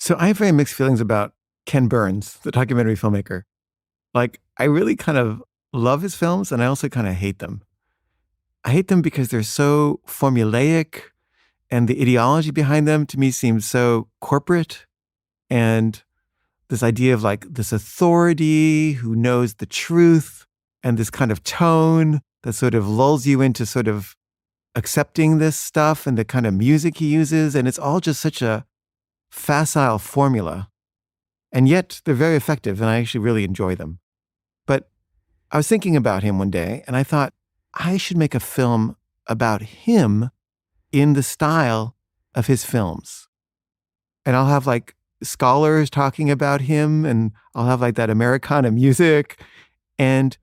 So I have very mixed feelings about Ken Burns, the documentary filmmaker. Like, I really kind of love his films and I also kind of hate them. I hate them because they're so formulaic and the ideology behind them to me seems so corporate. And this idea of like this authority who knows the truth and this kind of tone that sort of lulls you into sort of accepting this stuff and the kind of music he uses. And it's all just such a facile formula. And yet they're very effective and I actually really enjoy them. But I was thinking about him one day and I thought I should make a film about him in the style of his films. And I'll have like scholars talking about him and I'll have like that Americana music. And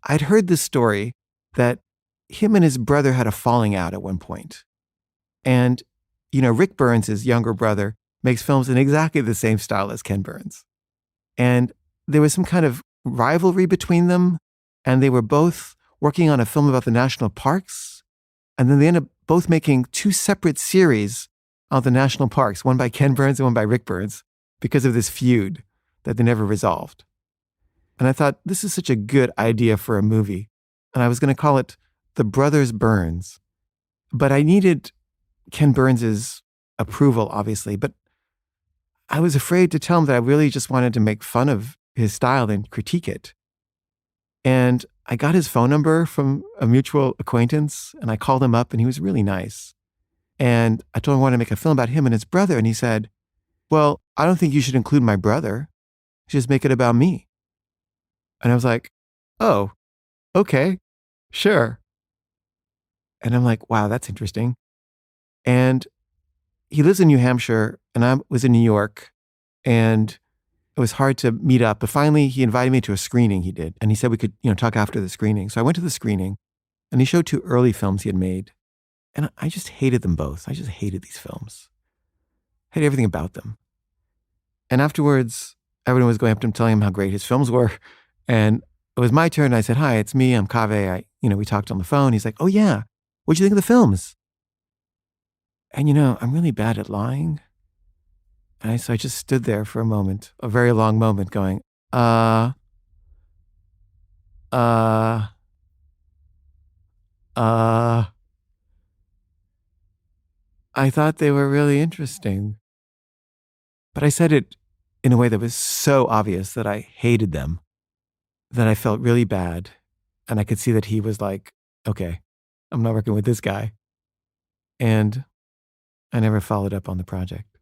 I'd heard this story that him and his brother had a falling out at one point. And, Rick Burns, his younger brother, makes films in exactly the same style as Ken Burns. And there was some kind of rivalry between them. And they were both working on a film about the national parks. And then they ended up both making two separate series on the national parks, one by Ken Burns and one by Rick Burns, because of this feud that they never resolved. And I thought, this is such a good idea for a movie. And I was going to call it The Brothers Burns. But I needed Ken Burns's approval, obviously. But I was afraid to tell him that I really just wanted to make fun of his style and critique it. And I got his phone number from a mutual acquaintance and I called him up and he was really nice. And I told him I wanted to make a film about him and his brother. And he said, well, I don't think you should include my brother. Just make it about me. And I was like, oh, okay, sure. And I'm like, wow, that's interesting. And he lives in New Hampshire and I was in New York and it was hard to meet up. But finally, he invited me to a screening he did. And he said we could, talk after the screening. So I went to the screening and he showed two early films he had made. And I just hated them both. I just hated these films. I hated everything about them. And afterwards, everyone was going up to him telling him how great his films were. And it was my turn. And I said, hi, it's me. I'm Kaveh. We talked on the phone. He's like, oh yeah. What'd you think of the films? And I'm really bad at lying. And so I just stood there for a moment, a very long moment going, I thought they were really interesting. But I said it in a way that was so obvious that I hated them, that I felt really bad. And I could see that he was like, okay, I'm not working with this guy. And I never followed up on the project.